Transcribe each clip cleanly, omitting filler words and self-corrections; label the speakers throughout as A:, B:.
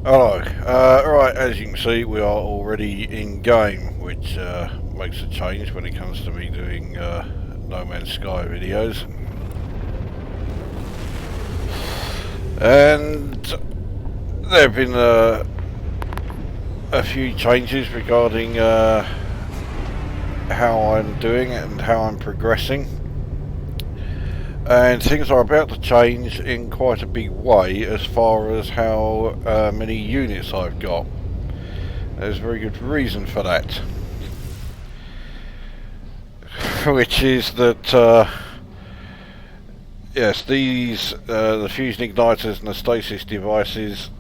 A: Hello. Right, as you can see, we are already in game, which makes a change when it comes to me doing No Man's Sky videos. And there have been a few changes regarding how I'm doing and how I'm progressing. And things are about to change in quite a big way as far as how many units I've got. There's a very good reason for that. Which is that, yes, these, the fusion igniters and the stasis devices,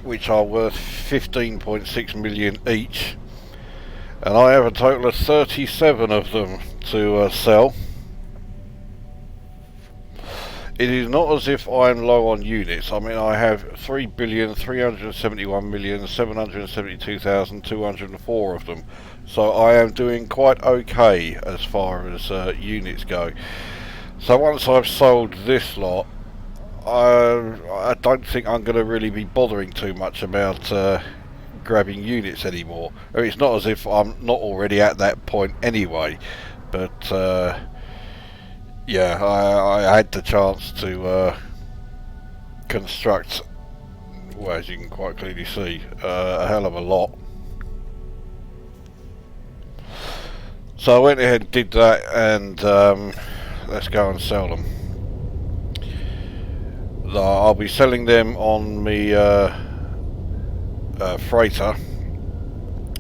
A: which are worth 15.6 million each, and I have a total of 37 of them to sell. It is not as if I'm low on units. I mean, I have 3,371,772,204 of them. So I am doing quite okay as far as units go. So once I've sold this lot, I don't think I'm going to really be bothering too much about grabbing units anymore. I mean, it's not as if I'm not already at that point anyway, but yeah, I had the chance to construct, well, as you can quite clearly see, a hell of a lot. So I went ahead and did that, and let's go and sell them. I'll be selling them on the freighter,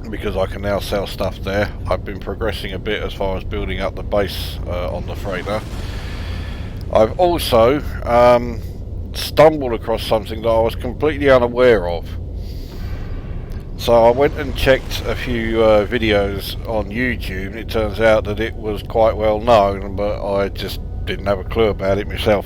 A: because I can now sell stuff there. I've been progressing a bit as far as building up the base on the freighter. I've also stumbled across something that I was completely unaware of. So I went and checked a few videos on YouTube, and it turns out that it was quite well known, but I just didn't have a clue about it myself.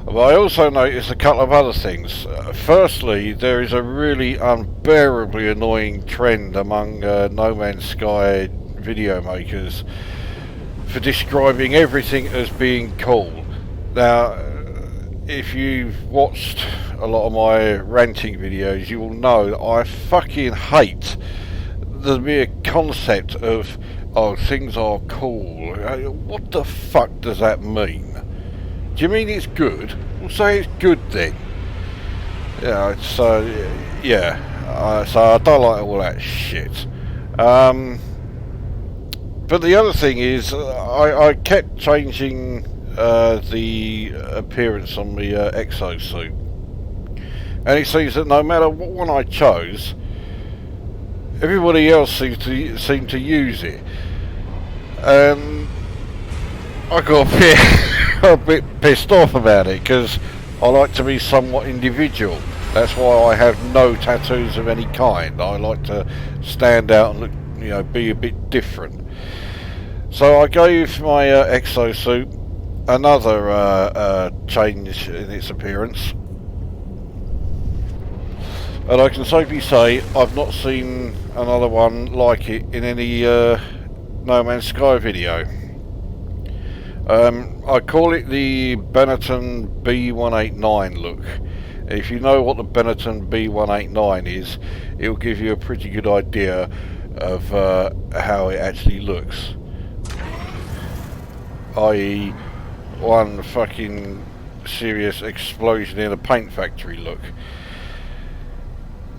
A: But I also noticed a couple of other things. Firstly, there is a really unbearably annoying trend among No Man's Sky video makers for describing everything as being cool. Now, if you've watched a lot of my ranting videos, you will know that I fucking hate the mere concept of, oh, things are cool. What the fuck does that mean? Do you mean it's good? Well, say it's good then. Yeah, so yeah, so I don't like all that shit. But the other thing is, I kept changing the appearance on the exosuit, and it seems that no matter what one I chose, everybody else seemed to use it. I got a bit pissed off about it, because I like to be somewhat individual. That's why I have no tattoos of any kind. I like to stand out and look, you know, be a bit different. So I gave my exosuit another change in its appearance, and I can safely say I've not seen another one like it in any No Man's Sky video. I call it the Benetton B189 look. If you know what the Benetton B189 is, it will give you a pretty good idea of how it actually looks. I.e., one fucking serious explosion in a paint factory look.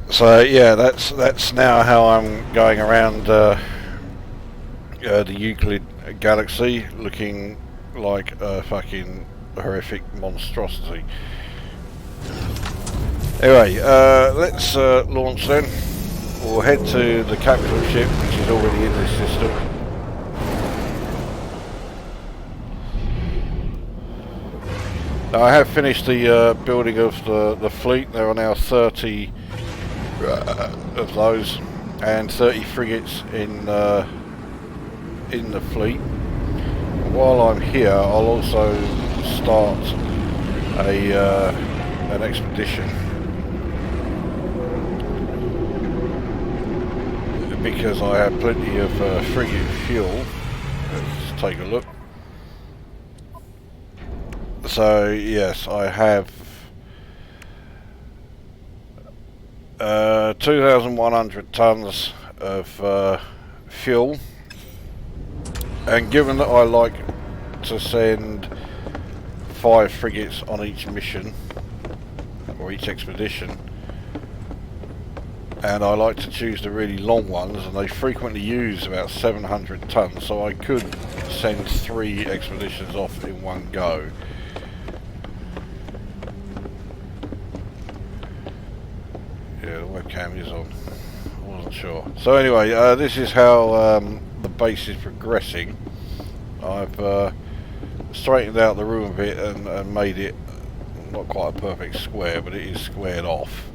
A: So yeah, that's now how I'm going around the Euclid Galaxy, looking like a fucking horrific monstrosity. Anyway, let's launch then. We'll head to the capital ship, which is already in this system. Now, I have finished the building of the fleet. There are now 30 of those, and 30 frigates in the fleet. While I'm here, I'll also start an expedition, because I have plenty of frigate fuel. Let's take a look. So yes, I have 2,100 tons of fuel, and given that I like to send 5 frigates on each mission or each expedition, and I like to choose the really long ones, and they frequently use about 700 tons, so I could send 3 expeditions off in one go. Yeah, the webcam is on. I wasn't sure. So anyway, this is how the base is progressing. I've straightened out the room a bit and made it not quite a perfect square, but it is squared off.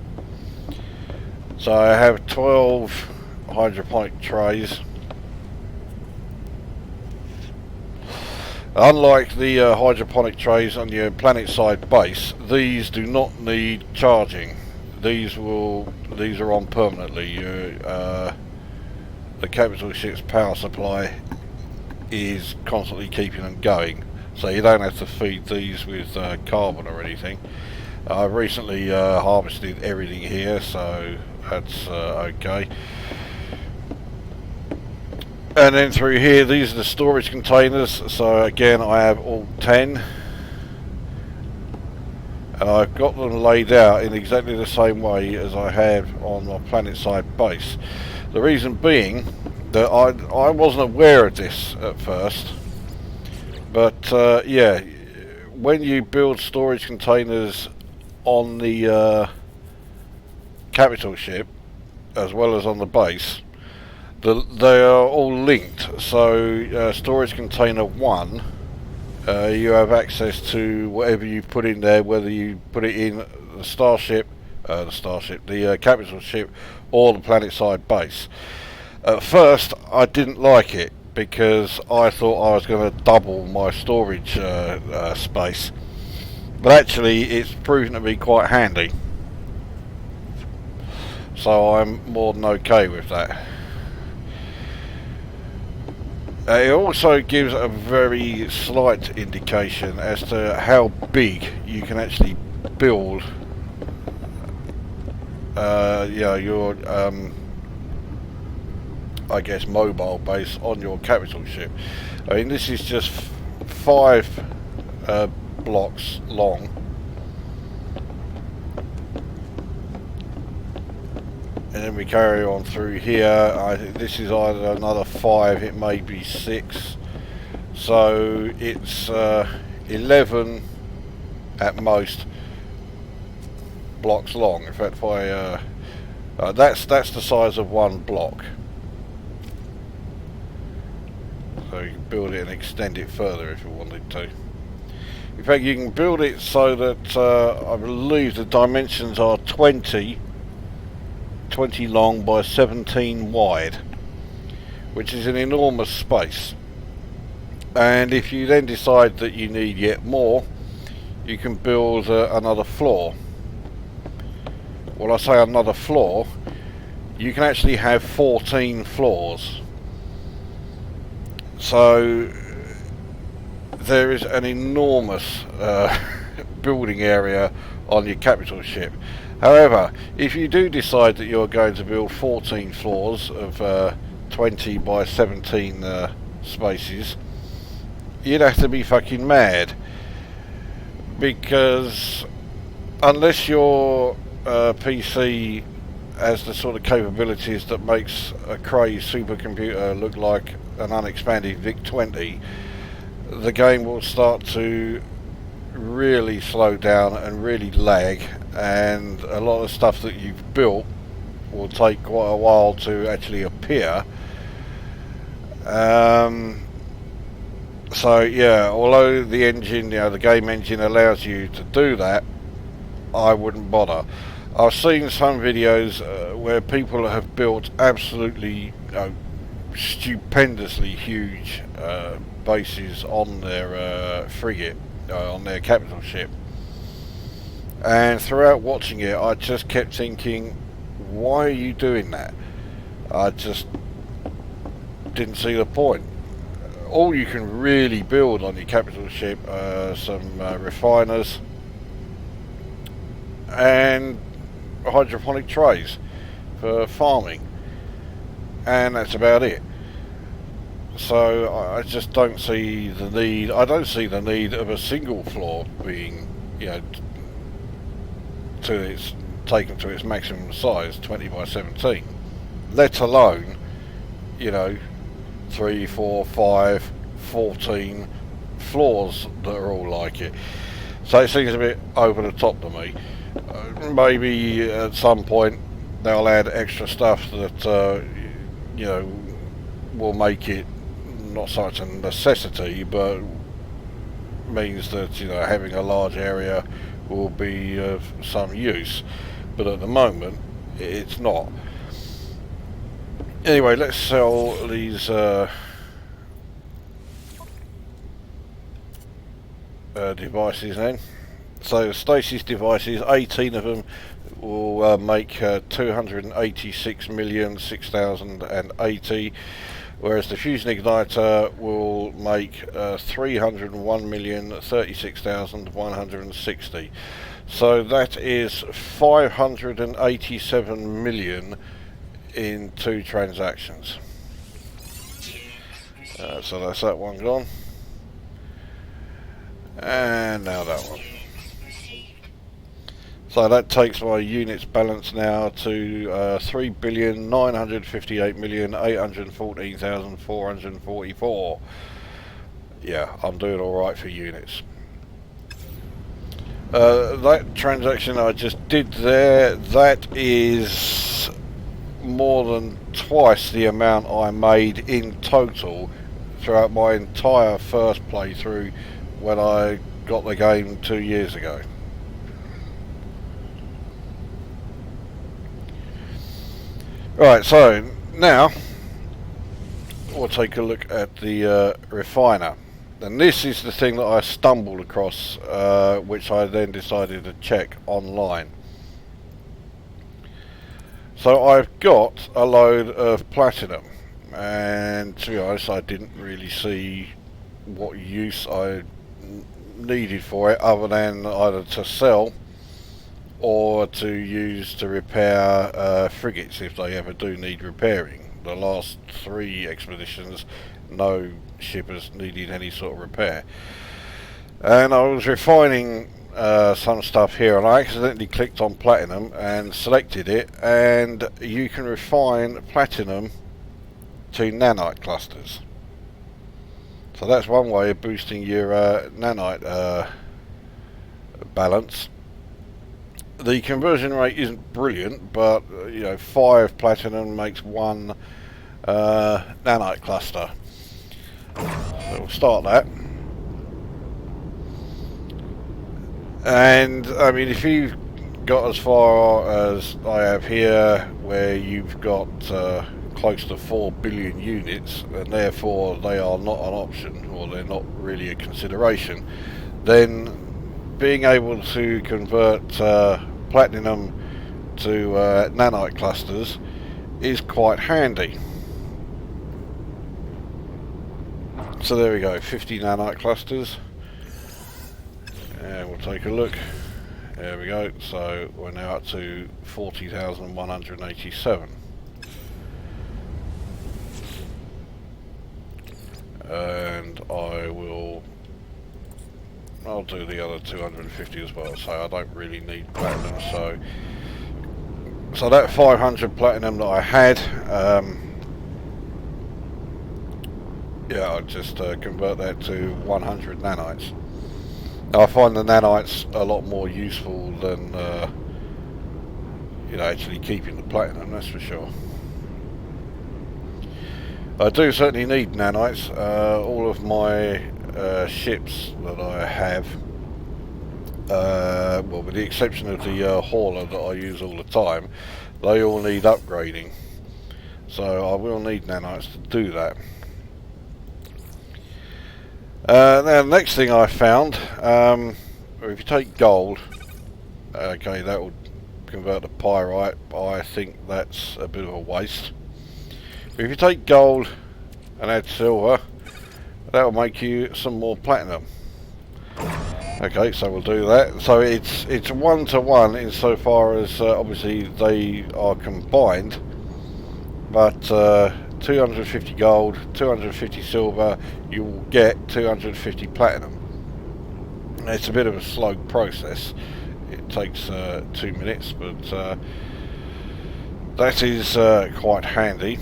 A: So I have 12 hydroponic trays. Unlike the hydroponic trays on your planet side base, these do not need charging. These are on permanently. The capital ship's power supply is constantly keeping them going, so you don't have to feed these with carbon or anything. I've recently harvested everything here, so that's okay. And then through here, these are the storage containers. So again, I have all 10, and I've got them laid out in exactly the same way as I have on my planet side base. The reason being that I wasn't aware of this at first, but yeah, when you build storage containers on the capital ship as well as on the base, they are all linked. So storage container 1, you have access to whatever you put in there, whether you put it in the capital ship or the planet side base. At first I didn't like it because I thought I was going to double my storage space, but actually it's proven to be quite handy, so I'm more than okay with that. It also gives a very slight indication as to how big you can actually build your I guess mobile base on your capital ship. I mean, this is just 5 blocks long, and then we carry on through here. I think this is either another 5, it may be 6, so it's 11 at most blocks long. In fact, if I that's the size of one block, so you can build it and extend it further if you wanted to. In fact, you can build it so that I believe the dimensions are 20 long by 17 wide, which is an enormous space. And if you then decide that you need yet more, you can build another floor. When I say another floor, you can actually have 14 floors. So there is an enormous building area on your capital ship. However, if you do decide that you're going to build 14 floors of 20 by 17 spaces, you'd have to be fucking mad, because unless your PC has the sort of capabilities that makes a crazed supercomputer look like an unexpanded VIC-20, the game will start to really slow down and really lag, and a lot of stuff that you've built will take quite a while to actually appear. So yeah, although the engine, the game engine allows you to do that, I wouldn't bother. I've seen some videos where people have built absolutely stupendously huge bases on their frigate, on their capital ship, and throughout watching it I just kept thinking, why are you doing that? I just didn't see the point. All you can really build on your capital ship are some refiners and hydroponic trays for farming, and that's about it. So I just don't see the need. I don't see the need of a single floor being, you know, taken to its maximum size, 20 by 17. Let alone, you know, 3, 4, 5, 14 floors that are all like it. So it seems a bit over the top to me. Maybe at some point they'll add extra stuff that you know, will make it not so much a necessity, but means that, you know, having a large area will be of some use. But at the moment, it's not. Anyway, let's sell these devices then. So stasis devices, 18 of them will make 286,006,080, whereas the fusion igniter will make 301,036,160. So that is 587 million in 2 transactions. So that's that one gone. And now that one. So that takes my units balance now to 3,958,814,444. Yeah, I'm doing alright for units. That transaction I just did there, that is more than twice the amount I made in total throughout my entire first playthrough when I got the game 2 years ago. Right, so now we'll take a look at the refiner. And this is the thing that I stumbled across, which I then decided to check online. So I've got a load of platinum, and to be honest, I didn't really see what use I needed for it other than either to sell or to use to repair frigates if they ever do need repairing. The last 3 expeditions, no ship has needed any sort of repair. And I was refining some stuff here, and I accidentally clicked on platinum and selected it, and you can refine platinum to nanite clusters. So that's one way of boosting your nanite balance. The conversion rate isn't brilliant, but you know, 5 platinum makes 1 nanite cluster. So we'll start that. And I mean, if you've got as far as I have here, where you've got close to 4 billion units, and therefore they are not an option, or they're not really a consideration, then being able to convert platinum to nanite clusters is quite handy. So there we go, 50 nanite clusters, and we'll take a look. There we go, so we're now up to 40,187. And I'll do the other 250 as well, so I don't really need platinum. So that 500 platinum that I had, yeah, I'll just convert that to 100 nanites. Now I find the nanites a lot more useful than you know, actually keeping the platinum, that's for sure. I do certainly need nanites. All of my ships that I have, well, with the exception of the hauler that I use all the time, they all need upgrading. So I will need nanites to do that. Now the next thing I found, if you take gold, okay, that will convert to pyrite, but I think that's a bit of a waste. But if you take gold and add silver, that will make you some more platinum. Okay, so we'll do that. So it's 1-to-1 insofar as obviously they are combined, but 250 gold, 250 silver, you will get 250 platinum. It's a bit of a slow process. It takes 2 minutes, but that is quite handy.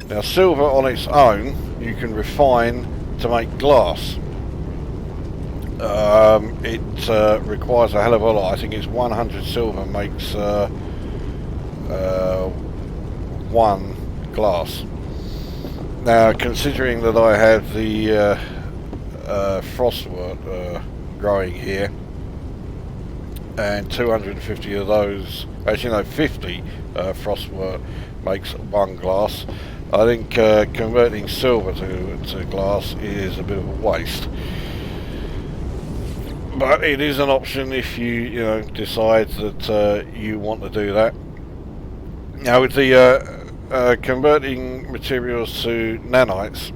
A: Now, silver on its own you can refine to make glass. It requires a hell of a lot. I think it's 100 silver makes 1 glass. Now, considering that I have the frostwort growing here, and 250 of those, actually no, 50 frostwort makes 1 glass. I think converting silver to glass is a bit of a waste. But it is an option if you decide that you want to do that. Now, with the converting materials to nanites,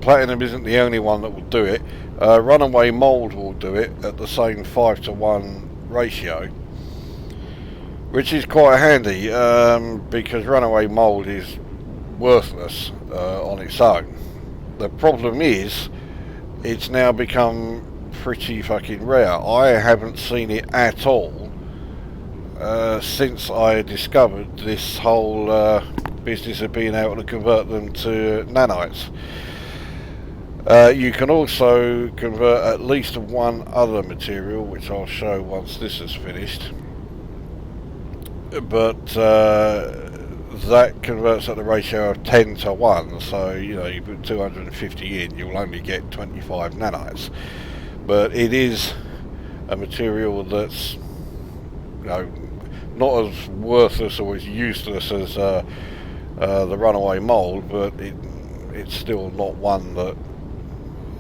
A: platinum isn't the only one that will do it. Runaway mold will do it at the same 5-to-1 ratio, which is quite handy because runaway mold is worthless on its own. The problem is it's now become pretty fucking rare. I haven't seen it at all since I discovered this whole business of being able to convert them to nanites. You can also convert at least 1 other material, which I'll show once this is finished, but that converts at the ratio of 10-to-1, so you put 250 in, you'll only get 25 nanites. But it is a material that's not as worthless or as useless as the runaway mold, but it's still not one that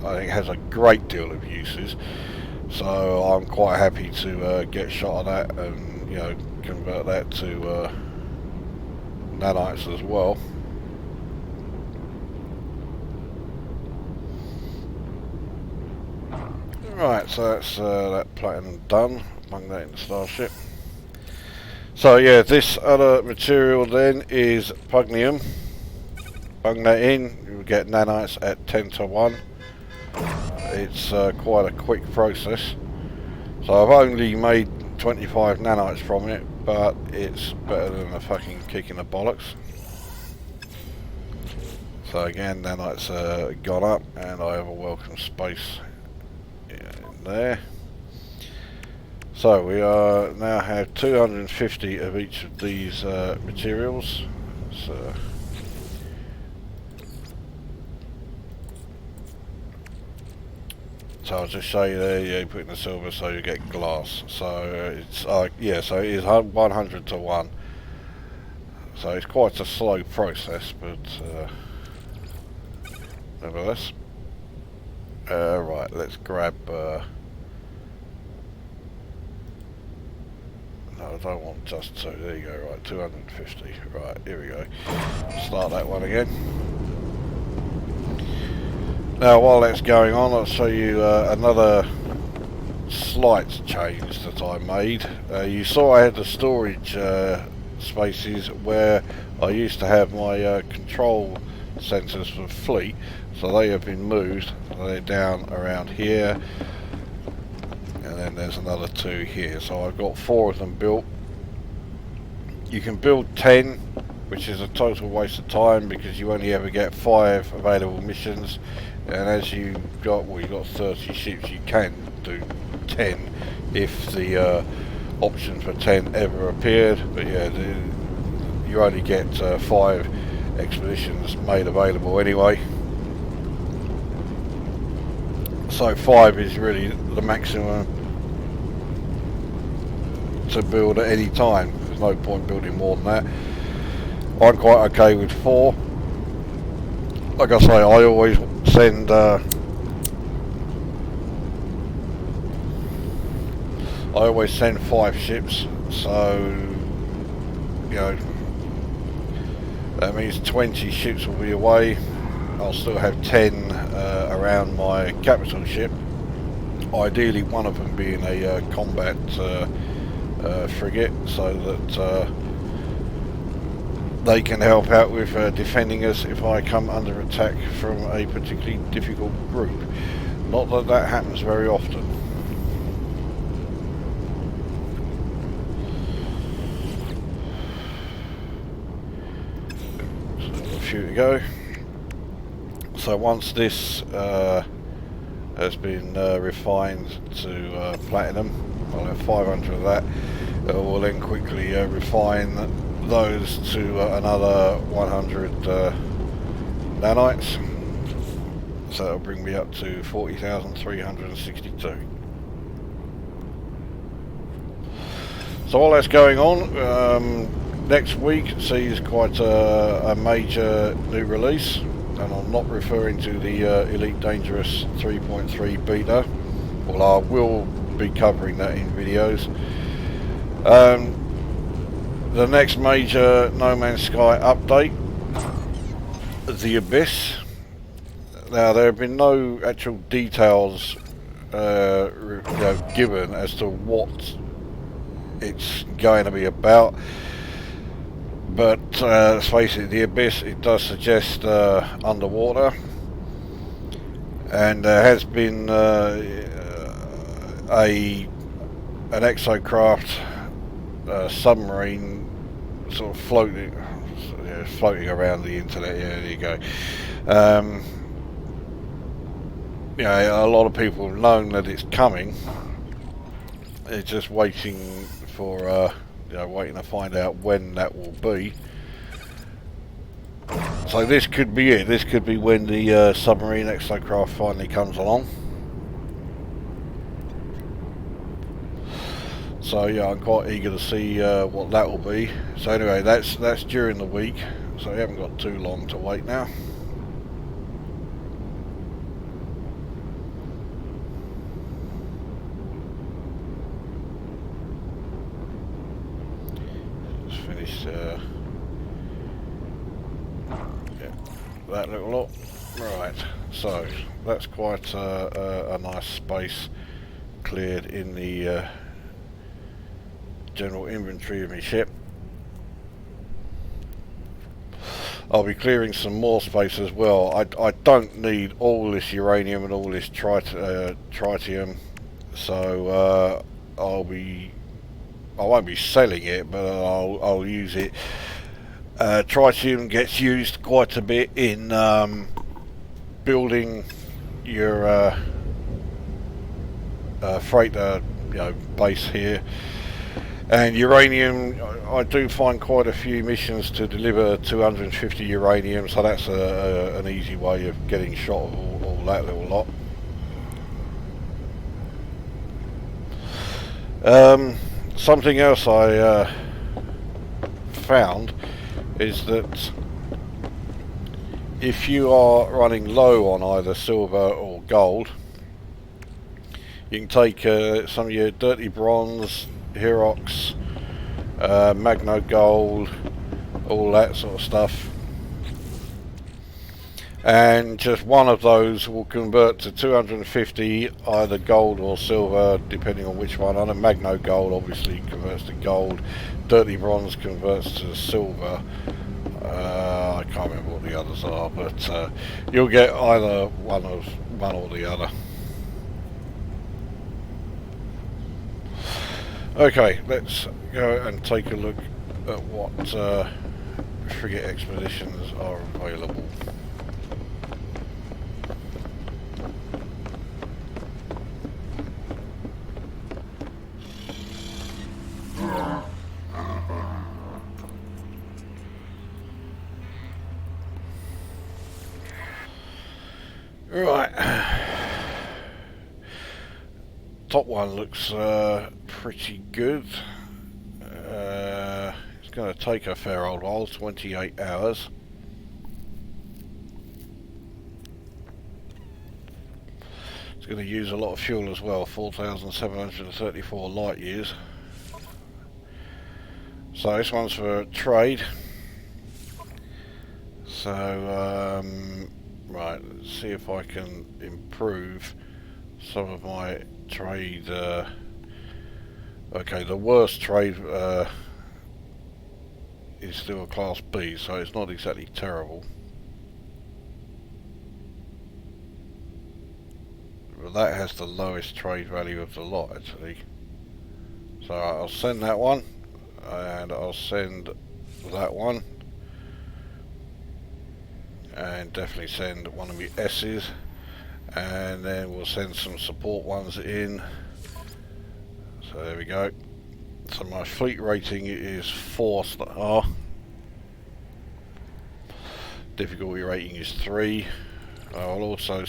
A: I think has a great deal of uses. So I'm quite happy to get shot at that and convert that to nanites as well. Right, so that's that platinum done. Bung that in the starship. So yeah, this other material then is pugnium. Bung that in, you'll get nanites at 10-to-1. It's quite a quick process. So I've only made 25 nanites from it, but it's better than a fucking kick in the bollocks. So again, nanites gone up, and I have a welcome space in there. So we are now have 250 of each of these materials. So I'll just show you there. You put in the silver, so you get glass. So it's yeah, so it is 100-to-1. So it's quite a slow process, but nevertheless. Right, let's grab. No, I don't want just 2. There you go. Right, 250. Right, here we go. Start that one again. Now, while that's going on, I'll show you another slight change that I made. You saw I had the storage spaces where I used to have my control sensors for fleet, so they have been moved. They're down around here, and then there's another 2 here. So I've got 4 of them built. You can build 10, which is a total waste of time because you only ever get 5 available missions. And as you've got 30 ships, you can do 10 if the option for 10 ever appeared. But yeah, you only get 5 expeditions made available anyway. So 5 is really the maximum to build at any time. There's no point building more than that. I'm quite okay with 4. Like I say, I always send I always send 5 ships, so that means 20 ships will be away. I'll still have 10 around my capital ship, Ideally one of them being a combat frigate, so that they can help out with defending us if I come under attack from a particularly difficult group. Not that that happens very often. So a few to go. So once this has been refined to platinum, I'll have 500 of that. We'll then quickly refine those to another 100 nanites. So that'll bring me up to 40,362. So while that's going on, next week sees quite a major new release, and I'm not referring to the Elite Dangerous 3.3 beta, although I will be covering that in videos. The next major No Man's Sky update, the Abyss. Now there have been no actual details given as to what it's going to be about, but let's face it, the Abyss, it does suggest underwater, and there has been an Exocraft submarine sort of floating around the internet. Yeah, there you go. A lot of people have known that it's coming. They're just waiting for waiting to find out when that will be. So this could be it. This could be when the submarine Exocraft finally comes along. So yeah, I'm quite eager to see what that will be. So anyway, that's during the week, so we haven't got too long to wait now. Just finished that little lot. Right, so that's quite a nice space cleared in the general inventory of my ship. I'll be clearing some more space as well. I don't need all this uranium and all this tritium, so I won't be selling it, but I'll use it. Tritium gets used quite a bit in building your freighter, base here. And uranium, I do find quite a few missions to deliver 250 uranium, so that's an easy way of getting shot of all that little lot. Something else I found is that if you are running low on either silver or gold, you can take some of your dirty bronze, Herox, Magno Gold, all that sort of stuff, and just one of those will convert to 250 either gold or silver, depending on which one. And a Magno Gold obviously converts to gold, dirty bronze converts to silver. I can't remember what the others are, but you'll get either one or the other. Okay, let's go and take a look at what frigate expeditions are available. Right. Top one looks pretty good. It's going to take a fair old while, 28 hours. It's going to use a lot of fuel as well, 4,734 light years. So this one's for trade. So right, let's see if I can improve some of my trade. Okay, the worst trade is still a class B, so it's not exactly terrible. But that has the lowest trade value of the lot, actually. So I'll send that one, and I'll send that one, and definitely send one of the S's, and then we'll send some support ones in. So there we go. So my fleet rating is 4-star. Difficulty rating is 3. I'll also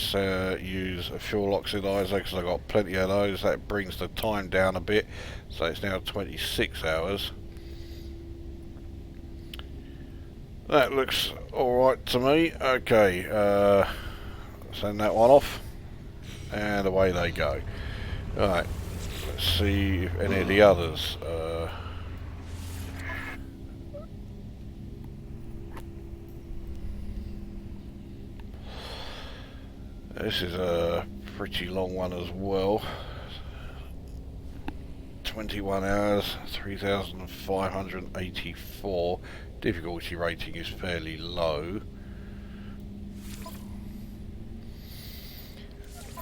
A: use a fuel oxidizer because I've got plenty of those. That brings the time down a bit, so it's now 26 hours. That looks alright to me. Okay, send that one off, and away they go. Right, let's see if any of the others. This is a pretty long one as well. 21 hours, 3,584. Difficulty rating is fairly low.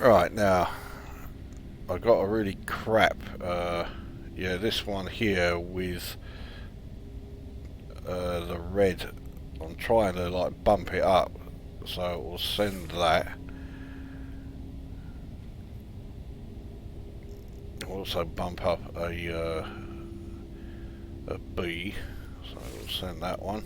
A: Right, now I've got a really crap, yeah, this one here with the red. I'm trying to like bump it up, so we'll send that. Also bump up a B, so we'll send that one,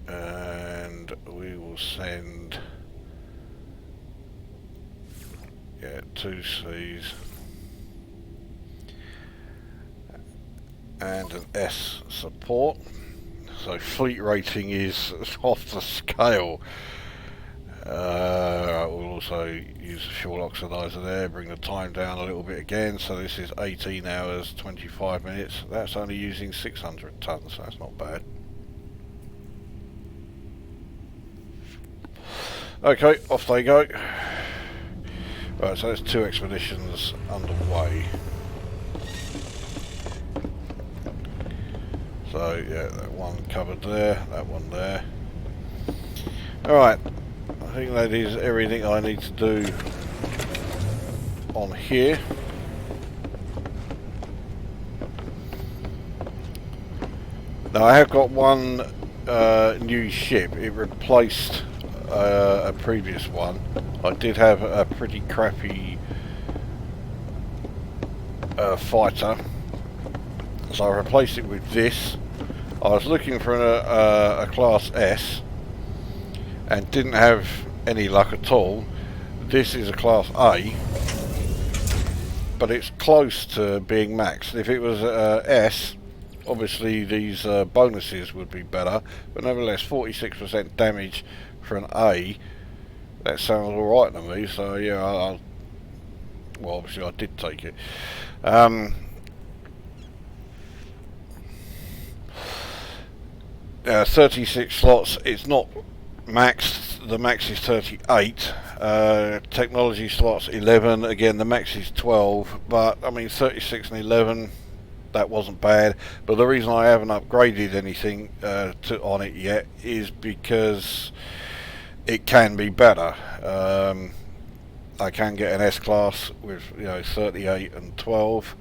A: and we will send, yeah, 2 C's and an S support. So fleet rating is off the scale. We'll also use the fuel oxidizer there, bring the time down a little bit again. So this is 18 hours 25 minutes. That's only using 600 tons, so that's not bad. Okay, off they go. Right, so there's 2 expeditions underway. So yeah, that one covered there, that one there. Alright. I think that is everything I need to do on here. Now I have got one new ship. It replaced a previous one. I did have a pretty crappy fighter, so I replaced it with this. I was looking for a Class S and didn't have any luck at all. This is a Class A, but it's close to being maxed. If it was S, obviously these bonuses would be better, but nevertheless 46% damage for an A, that sounds alright to me. So yeah, well, obviously I did take it. 36 slots, it's not maxed, the max is 38. Technology slots 11, again the max is 12, but I mean 36 and 11, that wasn't bad. But the reason I haven't upgraded anything on it yet is because it can be better. I can get an S class with 38 and 12,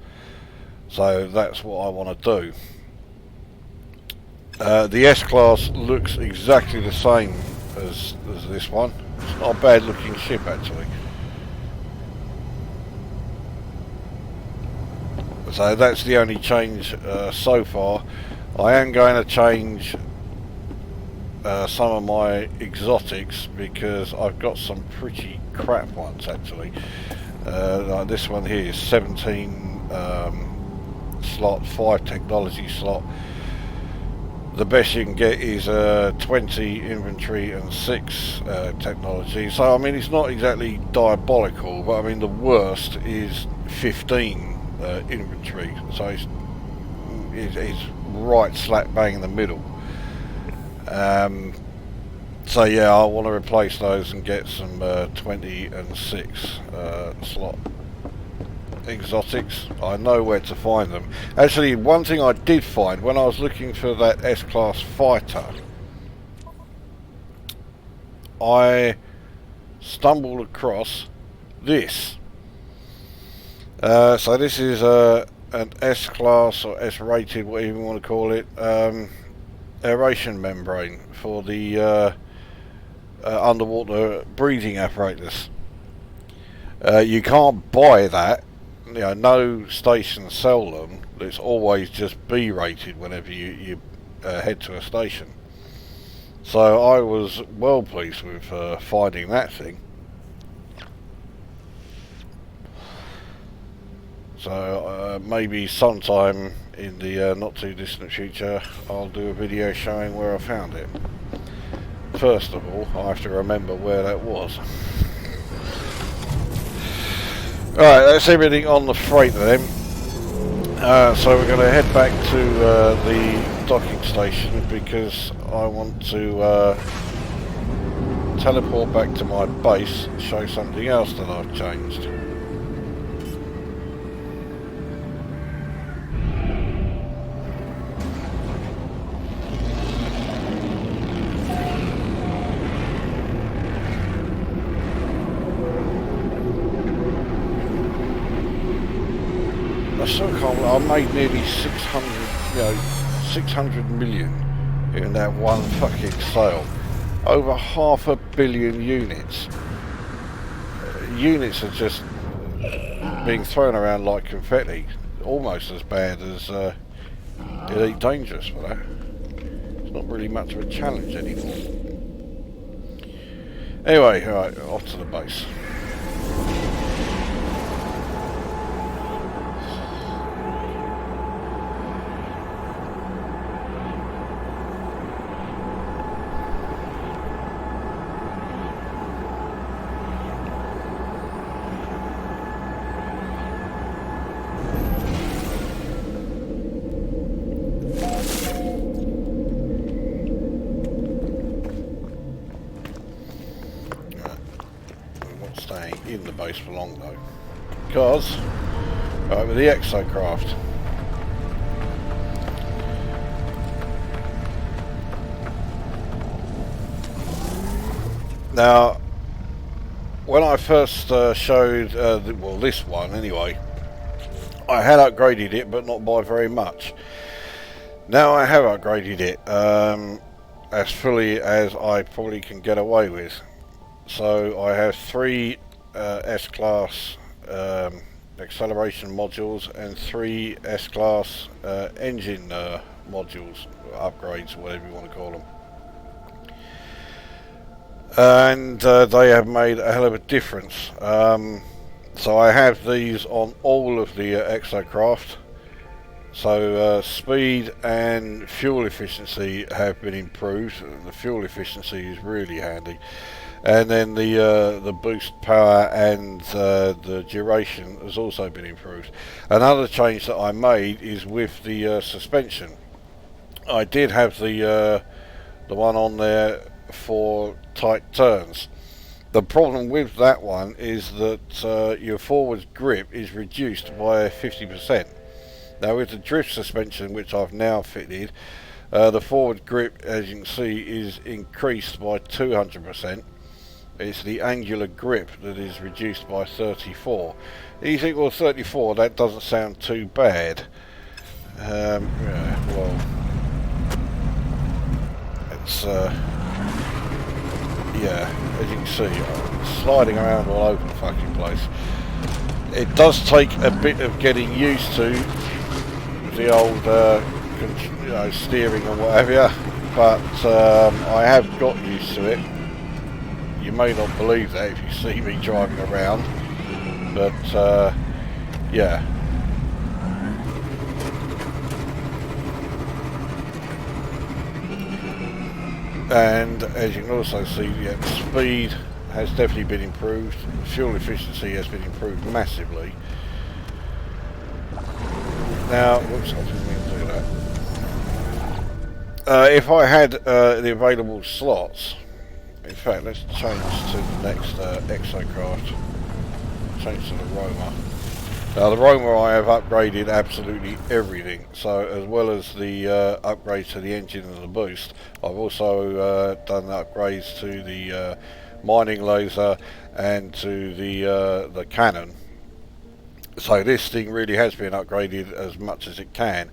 A: so that's what I want to do. The S class looks exactly the same as this one. It's not a bad looking ship actually. So that's the only change so far. I am going to change some of my exotics because I've got some pretty crap ones actually. Like this one here is 17 slot, 5 technology slot. The best you can get is 20 inventory and 6 technology. So I mean it's not exactly diabolical, but I mean the worst is 15 inventory. So it's right slap bang in the middle. So yeah, I want to replace those and get some 20 and 6 slot exotics. I know where to find them. Actually, one thing I did find when I was looking for that S-Class fighter, I stumbled across this. So this is an S-Class or S-rated, whatever you want to call it, aeration membrane for the underwater breathing apparatus. You can't buy that. You know, no stations sell them. It's always just B rated whenever you head to a station. So I was well pleased with finding that thing. So maybe sometime in the not too distant future I'll do a video showing where I found it. First of all, I have to remember where that was. Alright, that's everything on the freighter then. So we're going to head back to the docking station because I want to teleport back to my base and show something else that I've changed. I made nearly 600 million in that one fucking sale. Over 500 million units. Units are just being thrown around like confetti. Almost as bad as Elite Dangerous for that. It's not really much of a challenge anymore. Anyway, alright, off to the base. In the base for long though, because with the Exocraft, now when I first showed well, this one anyway, I had upgraded it but not by very much. Now I have upgraded it as fully as I probably can get away with. So I have 3 S-Class acceleration modules and 3 S-Class engine modules, upgrades, whatever you want to call them. And they have made a hell of a difference. So I have these on all of the Exocraft. So speed and fuel efficiency have been improved. The fuel efficiency is really handy. And then the boost power and the duration has also been improved. Another change that I made is with the suspension. I did have the one on there for tight turns. The problem with that one is that your forward grip is reduced by 50%. Now with the drift suspension, which I've now fitted, the forward grip, as you can see, is increased by 200%. It's the angular grip that is reduced by 34. You think, well, 34, that doesn't sound too bad. Yeah, well, it's, yeah, as you can see, sliding around all over the fucking place. It does take a bit of getting used to the old, you know, steering and what have you, but I have got used to it. You may not believe that if you see me driving around, but yeah. And as you can also see, yeah, the speed has definitely been improved. Fuel efficiency has been improved massively. Now, whoops, I didn't mean to do that. If I had the available slots, In fact, let's change to the next Exocraft. Change to the Roma. Now the Roma I have upgraded absolutely everything. So as well as the upgrades to the engine and the boost, I've also done upgrades to the mining laser and to the cannon. So this thing really has been upgraded as much as it can.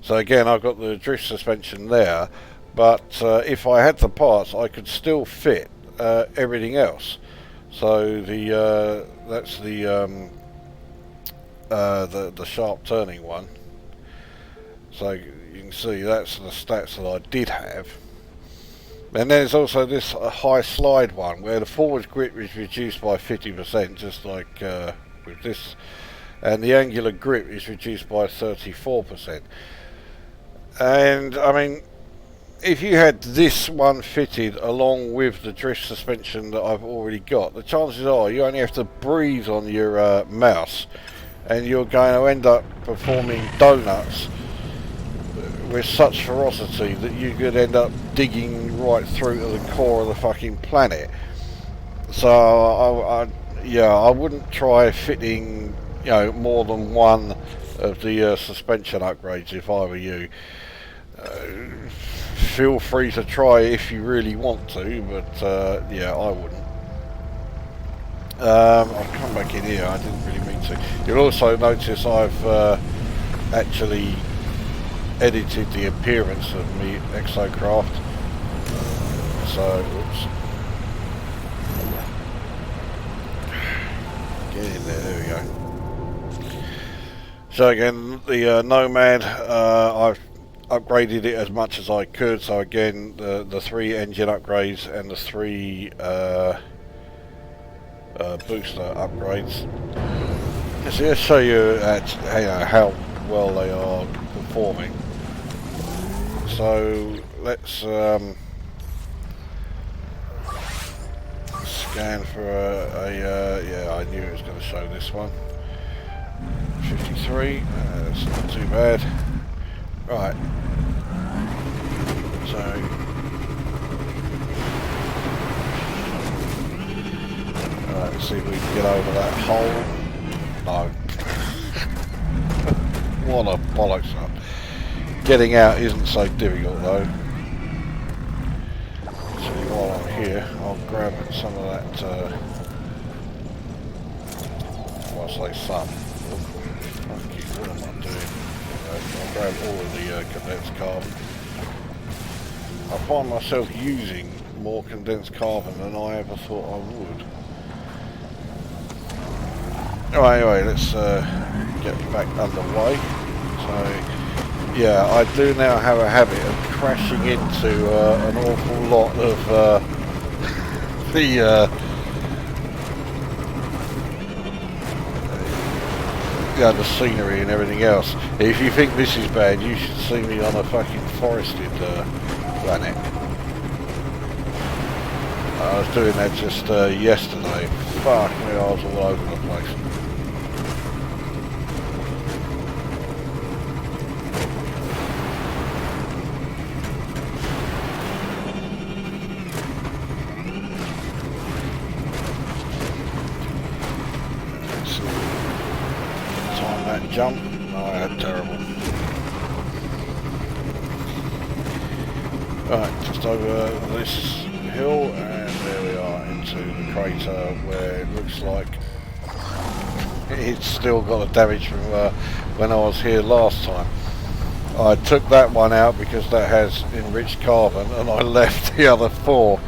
A: So again, I've got the drift suspension there, but if I had the parts, I could still fit everything else. So the that's the sharp turning one. So you can see that's the stats that I did have. And there's also this high slide one where the forward grip is reduced by 50%, just like with this, and the angular grip is reduced by 34%. And I mean, if you had this one fitted along with the drift suspension that I've already got, the chances are you only have to breathe on your mouse and you're going to end up performing donuts with such ferocity that you could end up digging right through to the core of the fucking planet. So I wouldn't try fitting, you know, more than one of the suspension upgrades if I were you. Feel free to try if you really want to, but yeah, I wouldn't. I'll come back in here. I didn't really mean to. You'll also notice I've actually edited the appearance of me Exocraft. So, oops. Get in there we go. So again, the Nomad, I've upgraded it as much as I could. So again, the 3 engine upgrades and the 3 booster upgrades. So let's show you how well they are performing. So let's scan for yeah, I knew it was going to show this one. 53, that's not too bad. Right, so alright, let's see if we can get over that hole. No. What a bollocks up. Getting out isn't so difficult though. So while I'm here, I'll grab some of that, well, I say some. What am I doing? I'll grab all of the condensed carbon. I find myself using more condensed carbon than I ever thought I would. Alright, anyway, let's get back underway. So, yeah, I do now have a habit of crashing into an awful lot of the scenery and everything else. If you think this is bad, you should see me on a fucking forested planet. I was doing that just yesterday. Fuck me, I was all over the place. Jump. Oh, that's terrible. Right, just over this hill, and there we are into the crater where it looks like it's still got the damage from when I was here last time. I took that one out because that has enriched carbon, and I left the other 4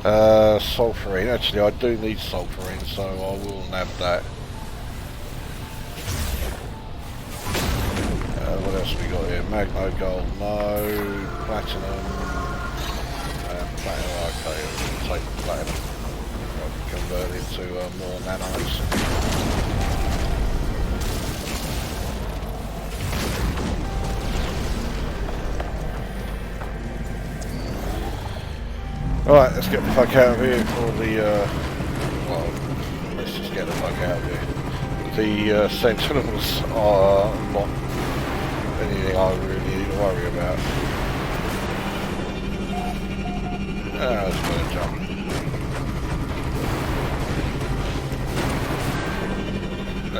A: sulfurine. Actually, I do need sulfurine, so I will nab that. What else we got here? Magno gold, no. Platinum. Platinum, okay, we'll take the platinum. I can convert it to more nanites. Alright, let's get the fuck out of here for the, well, let's just get the fuck out of here. The Sentinels are not anything I really need to worry about. I was going to jump.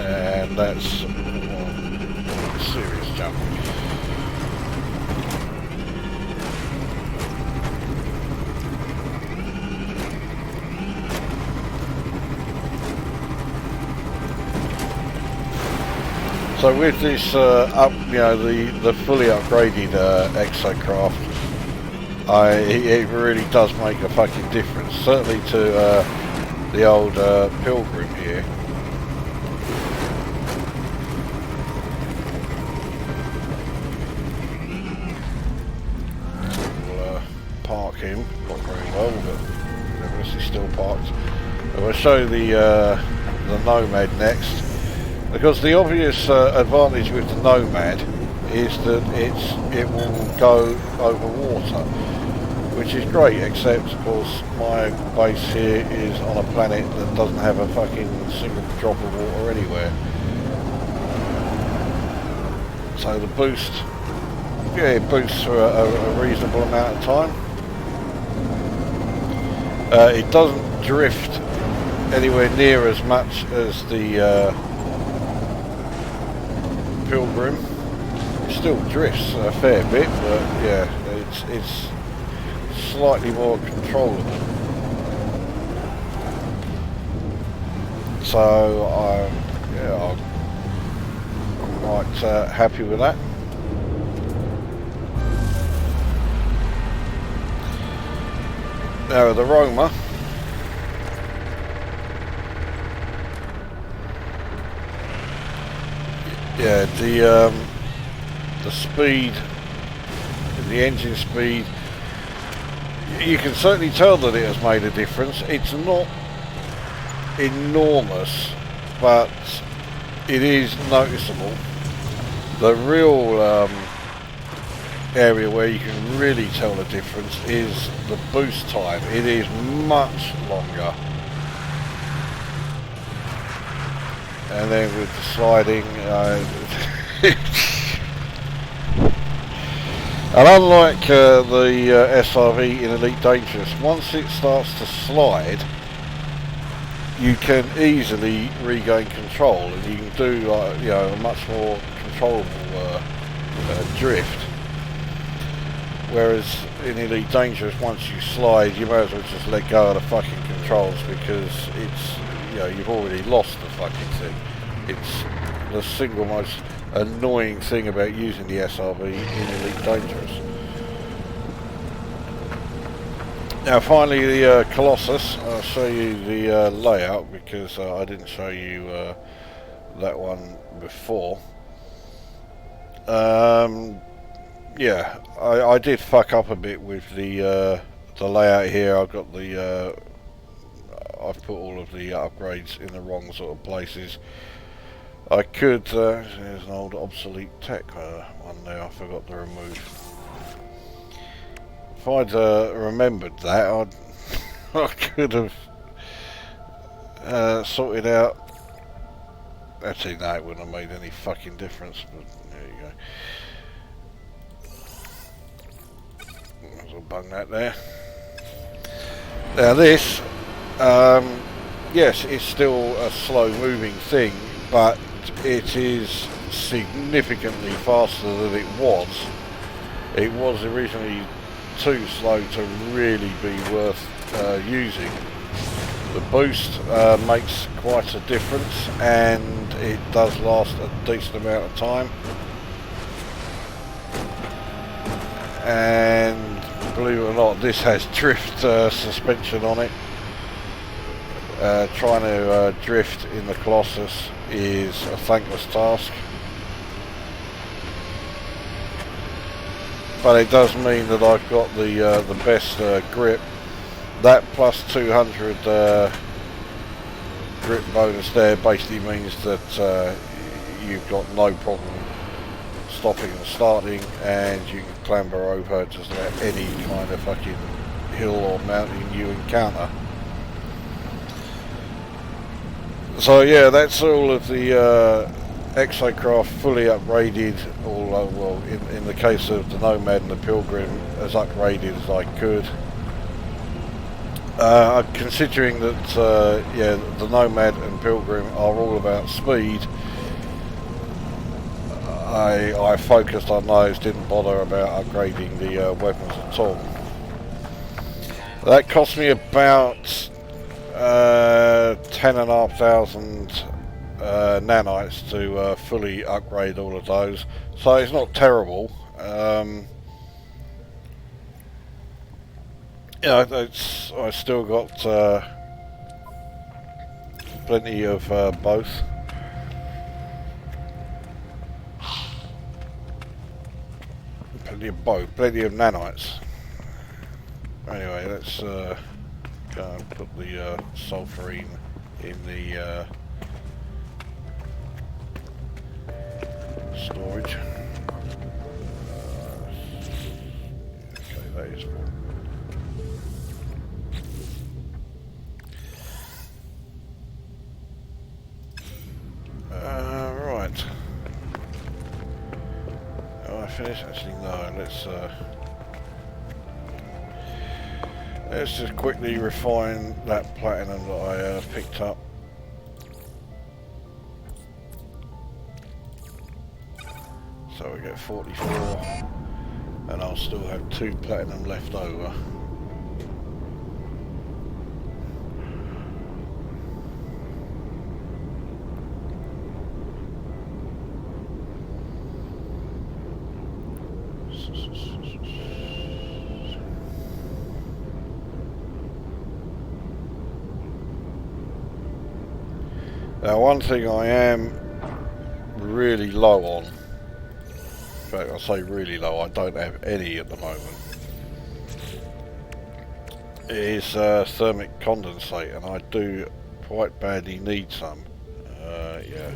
A: and that's a serious jump. So with this the fully upgraded Exocraft, it really does make a fucking difference. Certainly to the old Pilgrim here. We'll park him, not very well, but nevertheless he's still parked. And we'll show the Nomad next. Because the obvious advantage with the Nomad is that it will go over water, which is great, except of course my base here is on a planet that doesn't have a fucking single drop of water anywhere. So the boost, yeah, it boosts for a reasonable amount of time. It doesn't drift anywhere near as much as the Pilgrim. It still drifts a fair bit, but yeah, it's slightly more controllable. So I'm quite happy with that. Now the Roma. Yeah, the speed, the engine speed, you can certainly tell that it has made a difference. It's not enormous, but it is noticeable. The real area where you can really tell the difference is the boost time. It is much longer. And then with the sliding, and unlike the SRV in Elite Dangerous, once it starts to slide, you can easily regain control, and you can do a much more controllable drift. Whereas in Elite Dangerous, once you slide, you may as well just let go of the fucking controls, because it's, you've already lost the fucking thing. It's the single most annoying thing about using the SRV in Elite Dangerous. Now finally the Colossus. I'll show you the layout, because I didn't show you that one before. Yeah, I did fuck up a bit with the layout here. I've got I've put all of the upgrades in the wrong sort of places. I could, there's an old obsolete tech one there I forgot to remove. If I'd remembered that, I could have sorted out. Actually, no, it wouldn't have made any fucking difference, but there you go. Might as well bung that there. Now this, yes, it's still a slow moving thing, but it is significantly faster than it was. It was originally too slow to really be worth using. The boost makes quite a difference, and it does last a decent amount of time. And believe it or not, this has drift suspension on it. Trying to drift in the Colossus is a thankless task, but it does mean that I've got the best grip. That plus 200 grip bonus there basically means that you've got no problem stopping and starting, and you can clamber over just about any kind of fucking hill or mountain you encounter. So yeah, that's all of the Exocraft fully upgraded, well, in the case of the Nomad and the Pilgrim, as upgraded as I could. Considering that, yeah, the Nomad and Pilgrim are all about speed, I focused on those, didn't bother about upgrading the weapons at all. That cost me about 10,500 nanites to fully upgrade all of those, so it's not terrible. Yeah, I still got plenty of both. Plenty of nanites. Anyway, let's go and put the sulfurine in the storage. Okay, that is full. Right. Am I finished? Actually, no. Let's just quickly refine that platinum that I picked up. So we get 44, and I'll still have 2 platinum left over. Now, one thing I am really low on, in fact I say really low, I don't have any at the moment, is thermic condensate, and I do quite badly need some. Yeah.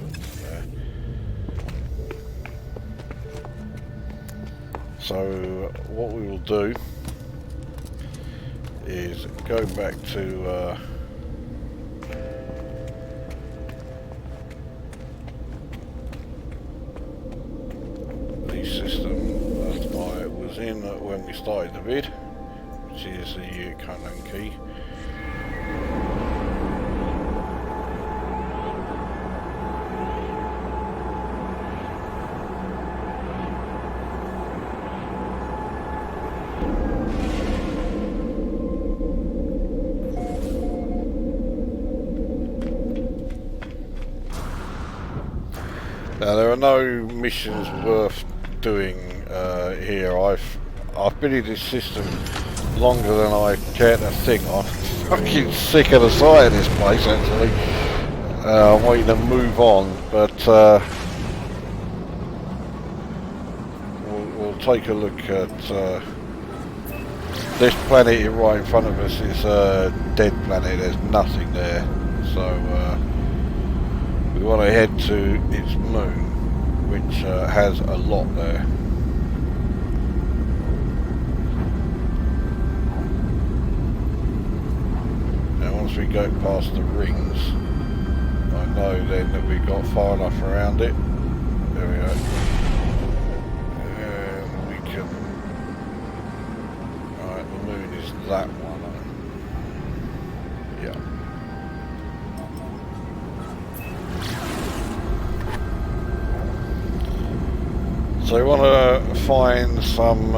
A: So what we will do is go back to system that I was in when we started the vid, which is the cunt key. Now there are no missions worth doing here. I've been in this system longer than I care to think. I'm fucking sick of the sight of this place actually. I'm waiting to move on, but we'll take a look at this planet here right in front of us. Is a dead planet, there's nothing there, so we want to head to its moon, which has a lot there. Now once we go past the rings, I know then that we got far enough around it. There we go. And we can... Alright, the moon is that one. Yeah. So we want to find some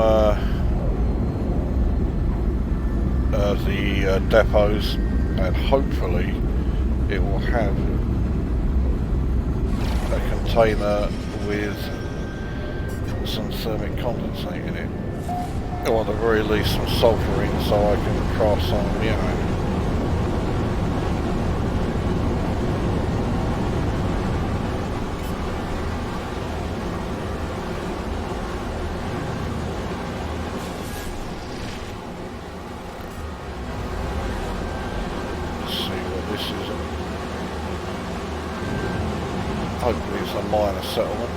A: of the depots, and hopefully it will have a container with some thermic condensate in it, or at the very least some sulfurine, so I can craft some of my own. Hopefully it's a minor settlement.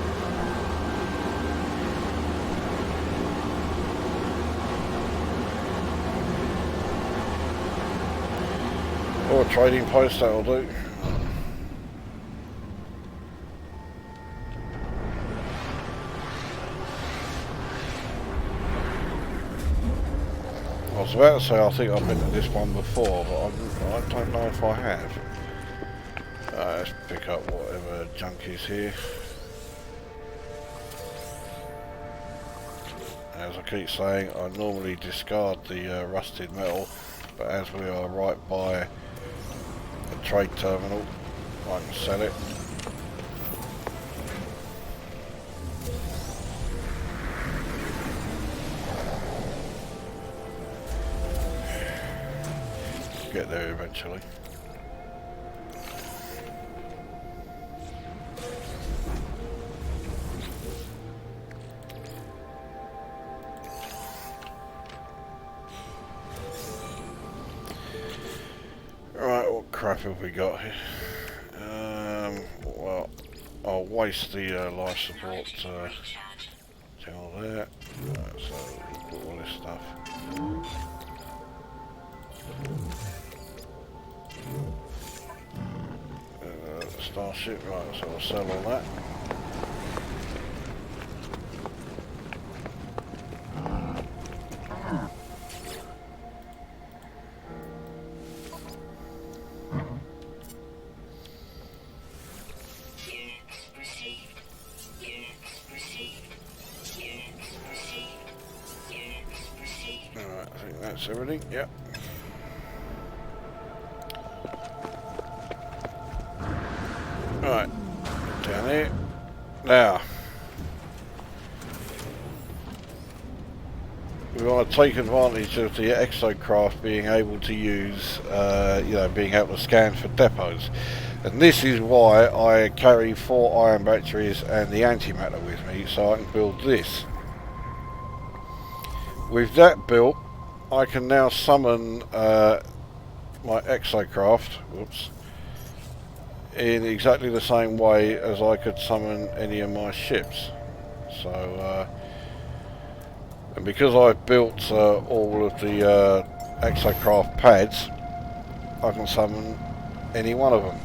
A: Or a trading post, that'll do. I was about to say I think I've been to this one before, but I don't know if I have. Let's pick up whatever junk is here. As I keep saying, I normally discard the rusted metal, but as we are right by a trade terminal, I can sell it. Get there eventually. Right, what crap have we got here? Well, I'll waste the life support thing on there. So put all this stuff. Starship, right, so I'll sell all that. Alright, I think that's everything, yep. Right, down here. Now, we want to take advantage of the Exocraft being able to use, you know, being able to scan for depots. And this is why I carry 4 iron batteries and the antimatter with me, so I can build this. With that built, I can now summon my Exocraft, whoops, in exactly the same way as I could summon any of my ships. So, and because I've built all of the Exocraft pads, I can summon any one of them.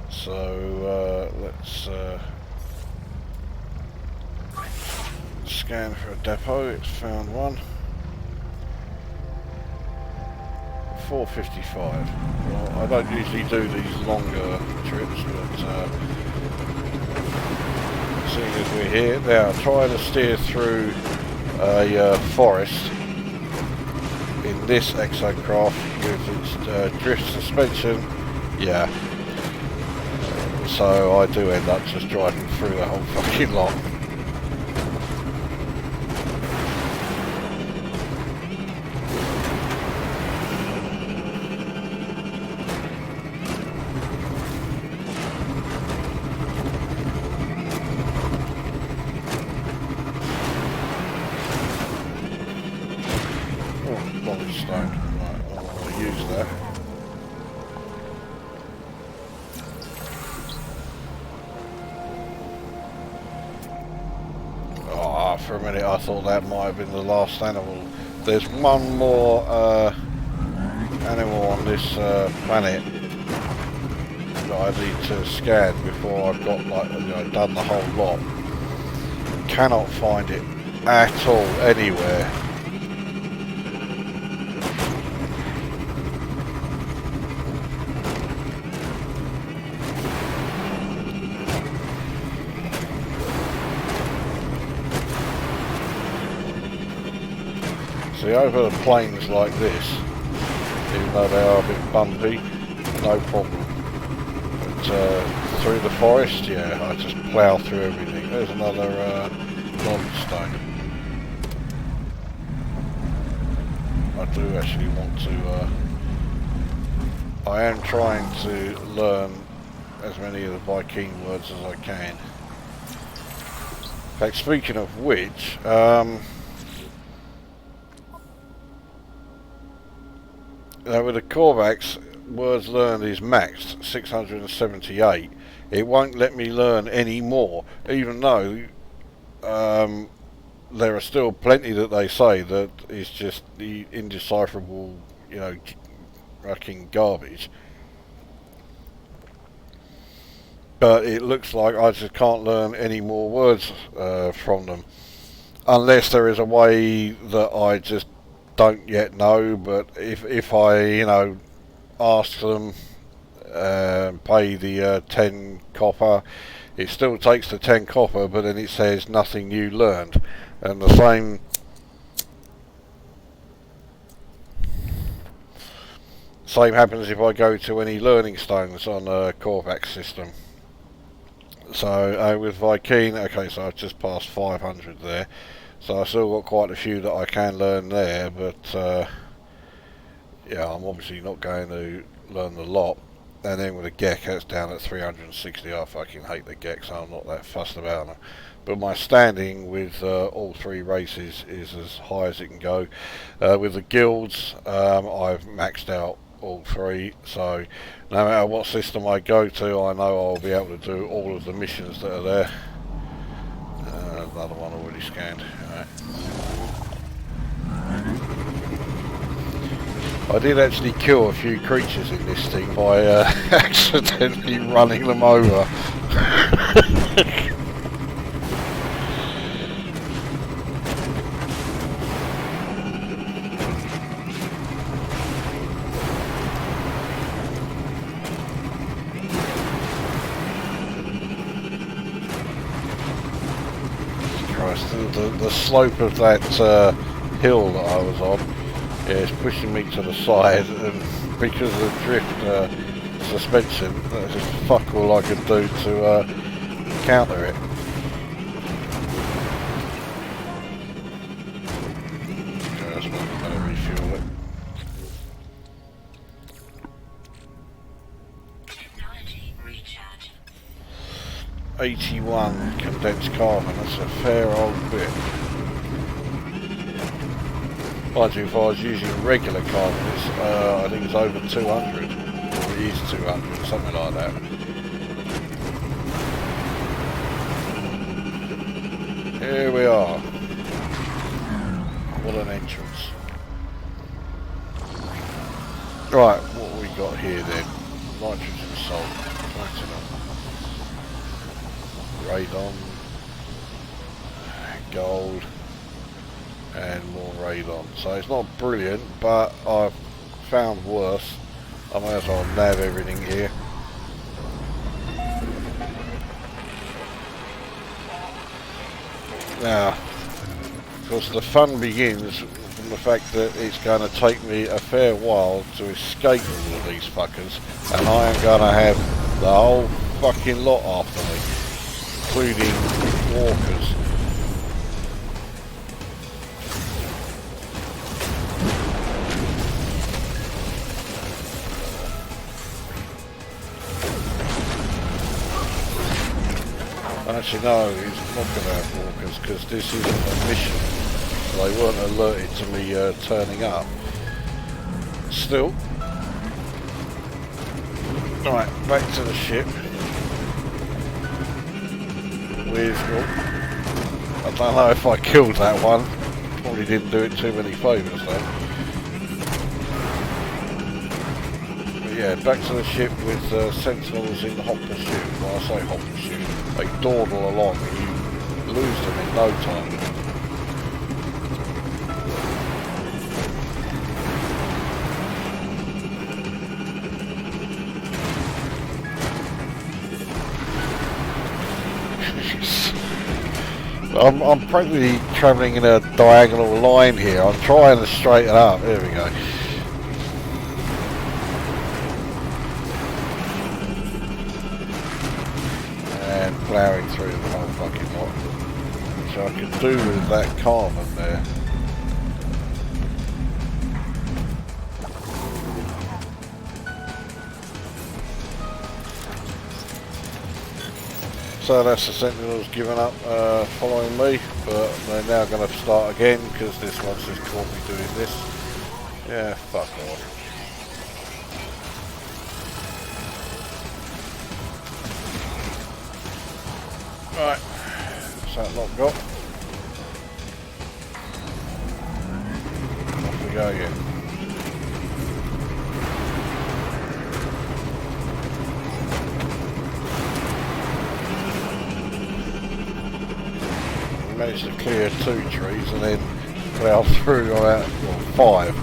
A: So let's scan for a depot. It's found one. 455. Well, I don't usually do these longer trips, but seeing as we're here now, trying to steer through a forest in this Exocraft with its drift suspension, yeah. So I do end up just driving through the whole fucking lot. For a minute I thought that might have been the last animal. There's one more animal on this planet that I need to scan before I've got, like, you know, done the whole lot. Cannot find it at all anywhere. See, over the plains like this, even though they are a bit bumpy, no problem. But through the forest, yeah, I just plough through everything. There's another non-stone. I do actually want to, I am trying to learn as many of the Viking words as I can. In fact, speaking of which, now with the Korvax, words learned is maxed 678. It won't let me learn any more, even though there are still plenty that they say that is just the indecipherable, you know, fucking garbage. But it looks like I just can't learn any more words from them. unless there is a way that I just don't yet know. But if I, you know, ask them, pay the 10 copper, it still takes the 10 copper, but then it says nothing new learned, and the same happens if I go to any learning stones on a Korvax system. So with Viking, okay, so I've just passed 500 there, so I've still got quite a few that I can learn there, but yeah, I'm obviously not going to learn the lot. And then with the Gek, that's down at 360. I fucking hate the Gek, so I'm not that fussed about them. But my standing with all three races is as high as it can go. With the guilds, I've maxed out all three, so no matter what system I go to, I know I'll be able to do all of the missions that are there. Another one already scanned. Right. I did actually kill a few creatures in this thing by accidentally running them over. Christ, the slope of that hill that I was on, yeah, it's pushing me to the side, and because of the drift suspension, that's just fuck all I could do to counter it. Okay, that's not going to refuel it.
B: Technology recharge.
A: 81 condensed carbon, that's a fair old bit. Mind you, if I was using regular carbon, it's, I think it's over 200, or it is 200, something like that. Here we are. What an entrance. Right, what have we got here then? Nitrogen salt, platinum, radon, gold, and more radon. So it's not brilliant, but I've found worse. I may as well nab everything here. Now, because the fun begins from the fact that it's going to take me a fair while to escape all of these fuckers, and I am going to have the whole fucking lot after me, including walkers. Actually no, he's not going to have walkers because this isn't a mission. They weren't alerted to me turning up. Still. Right, back to the ship. With, oh, I don't know if I killed that one. Probably didn't do it too many favours though. Yeah, back to the ship with sentinels in hot pursuit. Well, I say hot pursuit, they dawdle along and you lose them in no time. I'm practically travelling in a diagonal line here. I'm trying to straighten up. There we go. Ploughing through the whole fucking lot, which I could do with that carbon there. So that's the sentinels giving up following me, but they're now going to start again because this one's just caught me doing this. Yeah, fuck off. Right, what's that lot got? Off we go again. managed to clear 2 trees and then plough through about 5.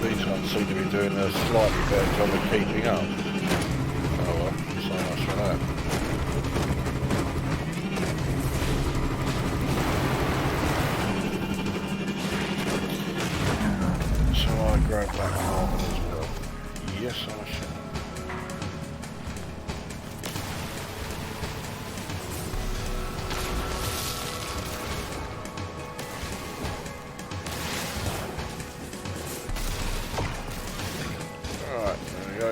A: These ones seem to be doing a slightly better job of keeping up. Oh well, so much for that. Grab that carbon as well. Yes, I shall. Alright, there we go.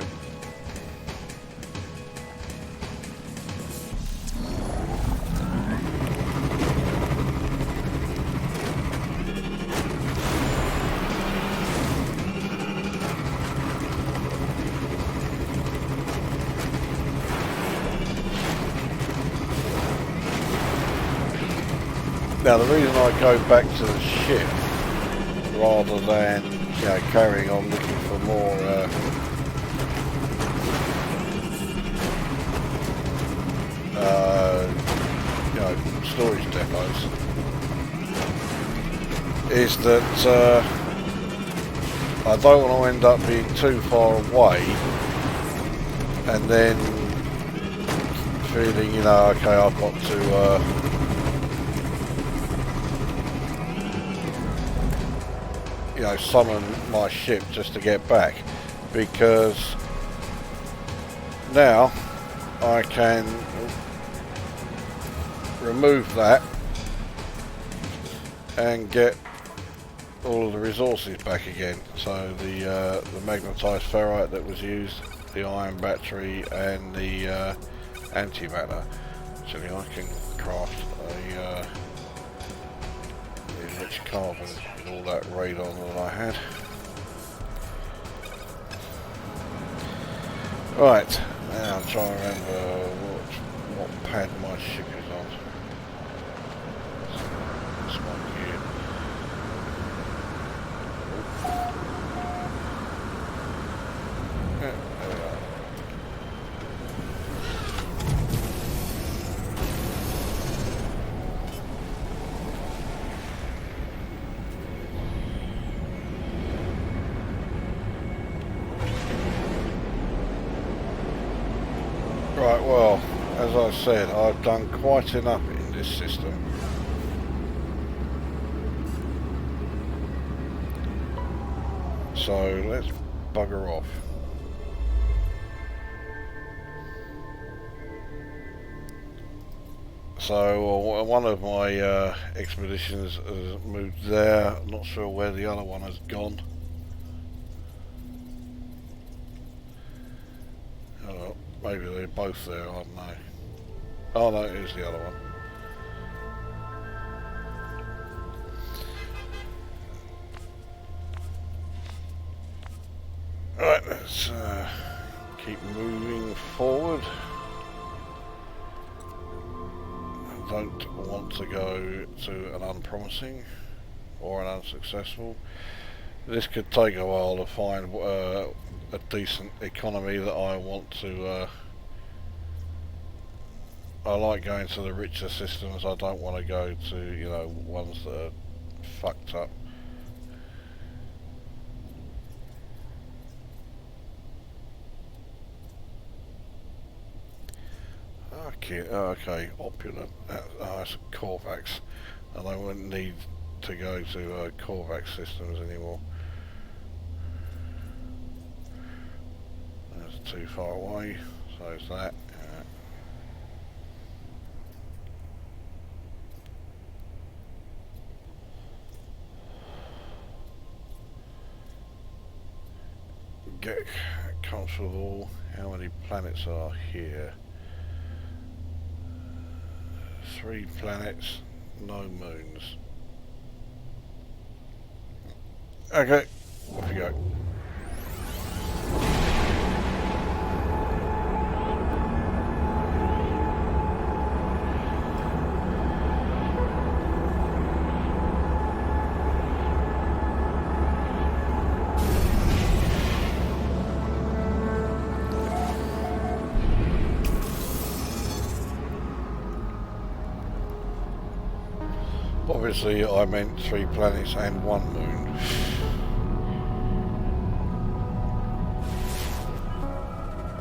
A: Now the reason I go back to the ship rather than carrying on looking for more storage depots is that I don't want to end up being too far away and then feeling okay, I've got to summon my ship just to get back, because now I can remove that and get all of the resources back again. So the magnetized ferrite that was used, the iron battery and the antimatter. Actually I can craft a enriched carbon with all that radon that I had. Right, now I'm trying to remember what pad my ship is on. This one here. Yeah, there we are. Right, well, as I said, I've done quite enough in this system. So let's bugger off. So one of my expeditions has moved there. I'm not sure where the other one has gone. Maybe they're both there, I don't know. Oh no, here's the other one. Right, let's keep moving forward. I don't want to go to an unpromising or an unsuccessful. This could take a while to find a decent economy that I want to. I like going to the richer systems. I don't want to go to ones that are fucked up. Okay, opulent. That's a Corvax, and I wouldn't need to go to Corvax systems anymore. That's too far away, so is that. Get comfortable. How many planets are here? 3 planets, no moons. Okay, off you go. Obviously I meant 3 planets and 1 moon.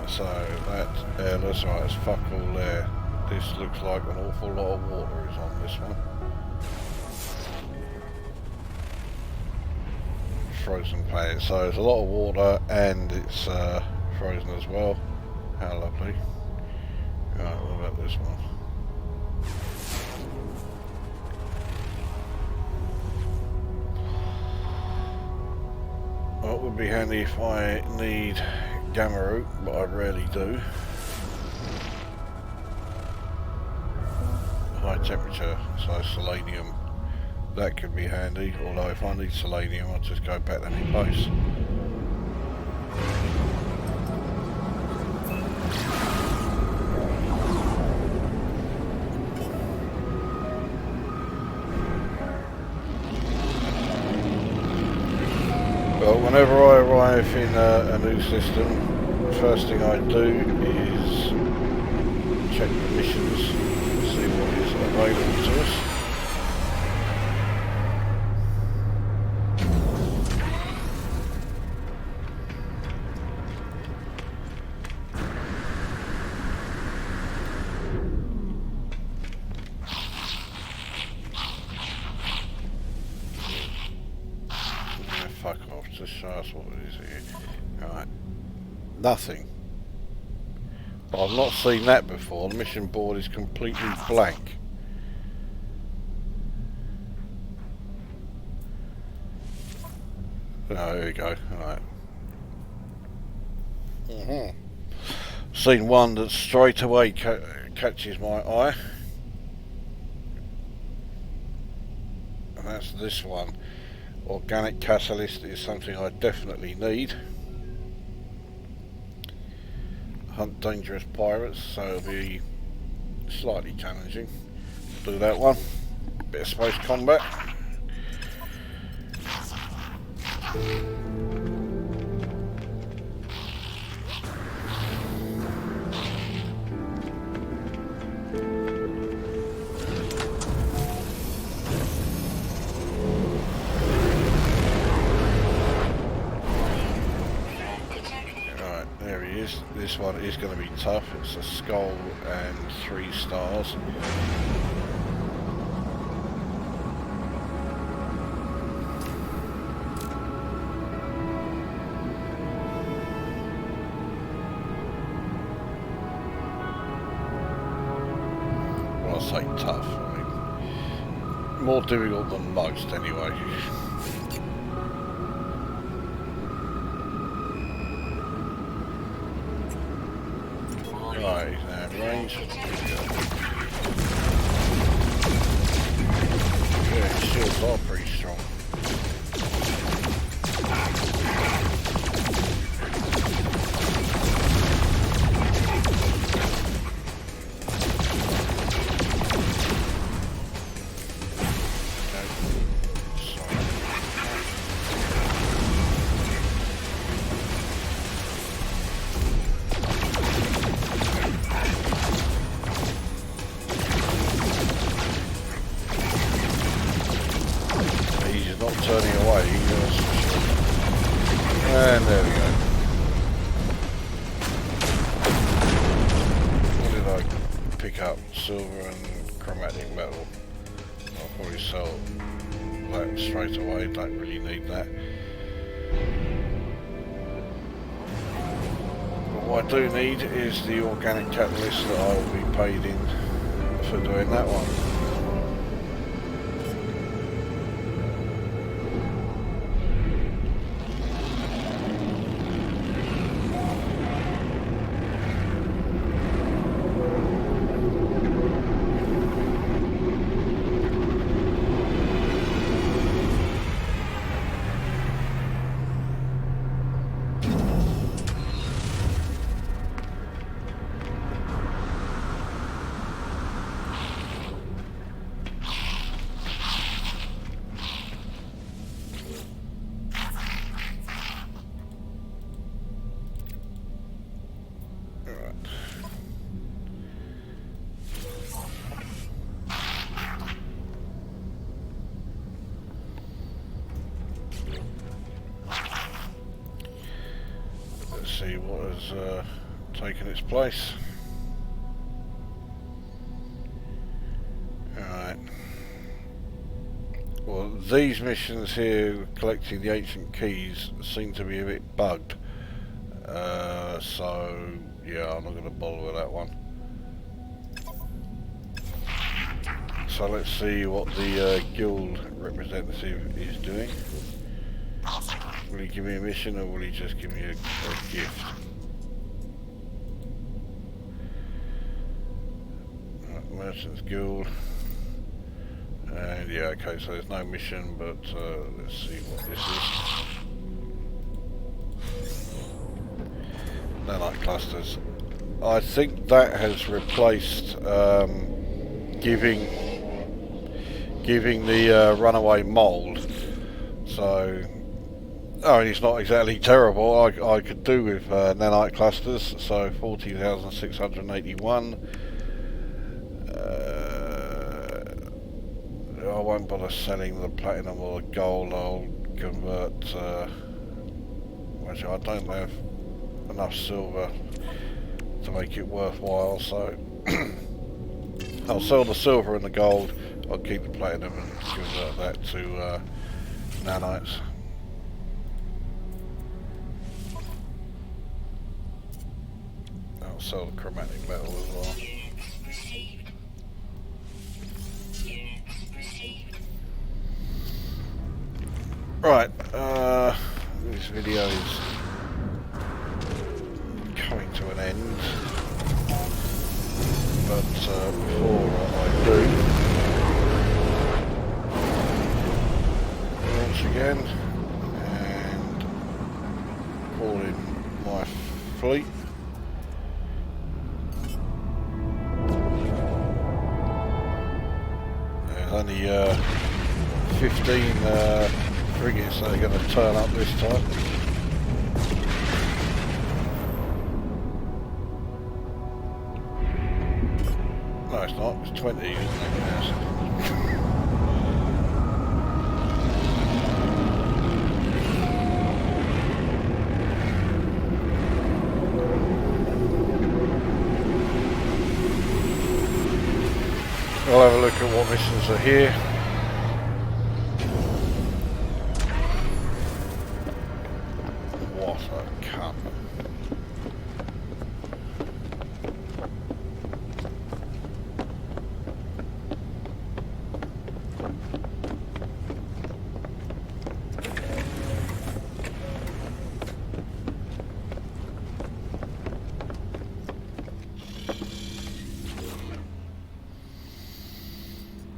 A: So that's airless, right, it's fuck all there. This looks like an awful lot of water is on this one. Frozen planet, so there's a lot of water and it's frozen as well. How lovely. Right, what about this one? Well, it would be handy if I need gamma root, but I rarely do. High temperature, so selenium. That could be handy, although if I need selenium I'll just go back to my base. Well, whenever I arrive in a new system, first thing I do is check the missions, see what is available to us. Fuck off, just show us what it is here. Right. Nothing. But I've not seen that before. The mission board is completely blank. Oh, here we go. Right. Seen one that straight away catches my eye. And that's this one. Organic catalyst is something I definitely need. Hunt dangerous pirates, so it'll be slightly challenging. Do that one. Bit of space combat. This one is going to be tough. It's a skull and 3 stars. When I say tough, I mean more difficult than most anyway. Right, range. Yeah, his shields are pretty strong. Turning away, and there we go. What did I pick up? Silver and chromatic metal. I'll probably sell that straight away, don't really need that. But what I do need is the organic catalyst that I will be paid in for doing that one. see what has taken its place. Alright. Well, these missions here, collecting the ancient keys, seem to be a bit bugged. So, yeah, I'm not going to bother with that one. So let's see what the guild representative is doing. Will he give me a mission or will he just give me a gift? Right, Merchants Guild. And yeah, okay, so there's no mission, but let's see what this is. Nanite clusters. I think that has replaced giving the runaway mould. So, I mean, it's not exactly terrible. I could do with nanite clusters. So 40,681. I won't bother selling the platinum or the gold. I'll convert. Actually, I don't have enough silver to make it worthwhile, so I'll sell the silver and the gold. I'll keep the platinum and convert that to nanites. I'll sell the chromatic metal as well. Right, this video is coming to an end, but before I do, launch again and call in my fleet. There's only 15 frigates that are going to turn up this time. No, it's not. It's 20, isn't it? Yes. I'll have a look at what missions are here. What a cunt.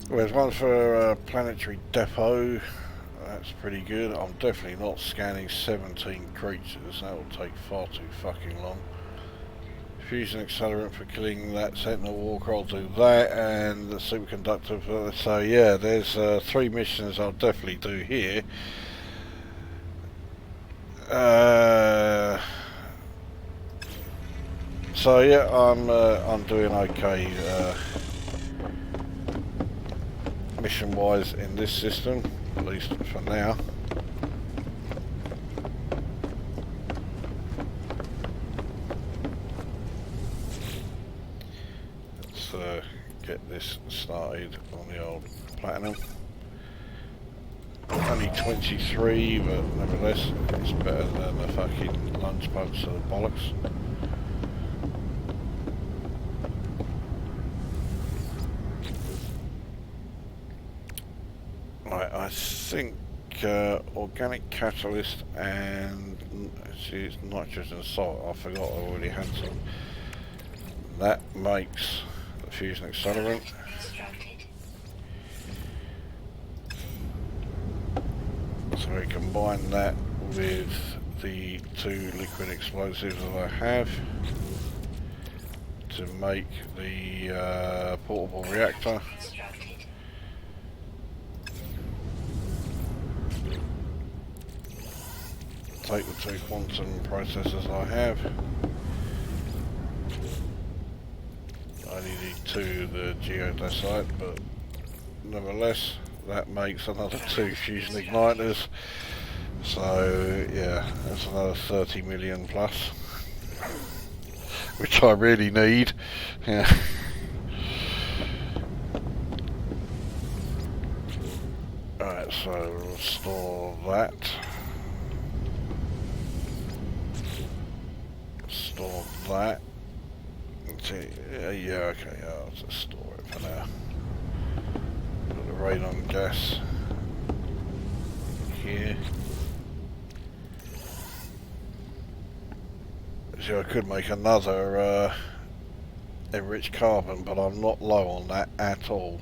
A: Well, there's one for planetary depot. That's pretty good. I'm definitely not scanning 17 creatures. That will take far too fucking long. Fusion accelerant for killing that sentinel walker. I'll do that, and the superconductor. So yeah, there's 3 missions I'll definitely do here. So yeah, I'm doing okay mission-wise in this system, at least for now. Let's get this started on the old platinum. Only 23, but nevertheless, it's better than the fucking lunch boats of the bollocks. Right, I think organic catalyst and see, it's nitrogen salt. I forgot I already had some. That makes the fusion accelerant. So we combine that with the 2 liquid explosives that I have to make the portable reactor. Take the 2 quantum processors I have. I only need 2 the geodesite, but nevertheless that makes another 2 fusion igniters. So yeah, that's another 30 million plus. which I really need. Yeah. Alright, so we'll store that. Store that. Yeah, okay, I'll just store it for now. Put the radon gas here. So I could make another enriched carbon, but I'm not low on that at all.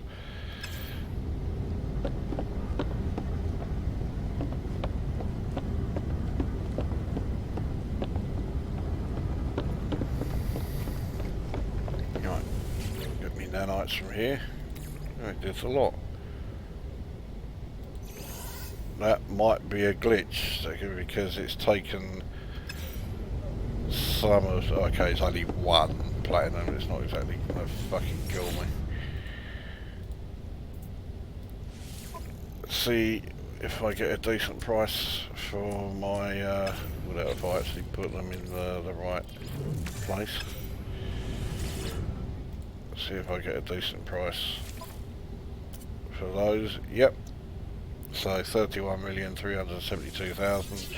A: Right, get me nanites from here. It did a lot. That might be a glitch because it's taken some of. Okay, it's only one platinum. It's not exactly gonna fucking kill me. Let's see if I get a decent price for my. Well, if I actually put them in the right place. Let's see if I get a decent price for those. Yep. So 31,372,000.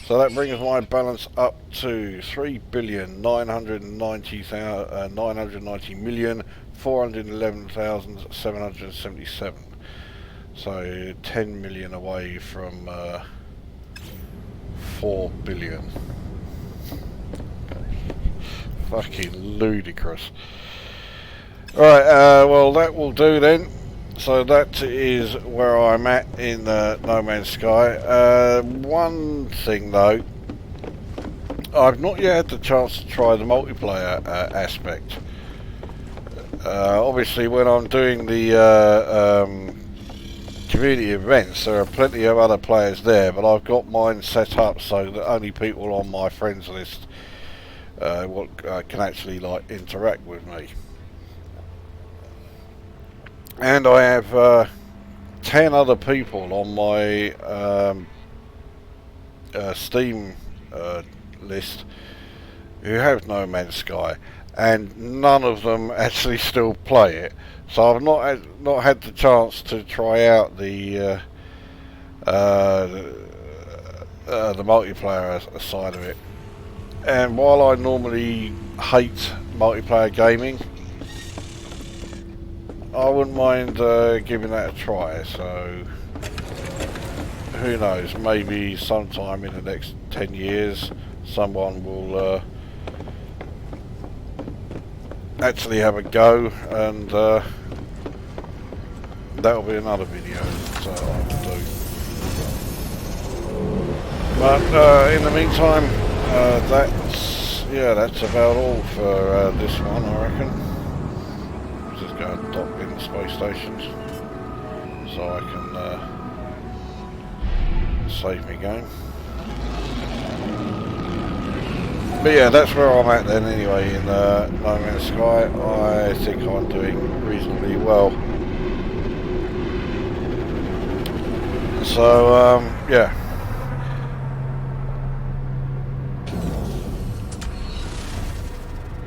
A: So that brings my balance up to 3,990,411,777. So 10 million away from 4 billion. Fucking ludicrous. Alright, well that will do then. So that is where I'm at in No Man's Sky. One thing though, I've not yet had the chance to try the multiplayer aspect. Obviously when I'm doing the community events, there are plenty of other players there, but I've got mine set up so that only people on my friends list can actually like interact with me. And I have 10 other people on my Steam list who have No Man's Sky, and none of them actually still play it. So I've not had the chance to try out the multiplayer side of it. And while I normally hate multiplayer gaming, I wouldn't mind giving that a try. So who knows, maybe sometime in the next 10 years someone will actually have a go, and that'll be another video that I will do. But in the meantime, that's about all for this one, I reckon. Just go and dock in the space stations so I can save me game. But yeah, that's where I'm at then anyway in No Man's Sky. I think I'm doing reasonably well. So yeah.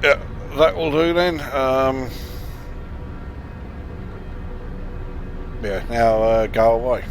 A: Yeah, that will do then. Yeah, now go away.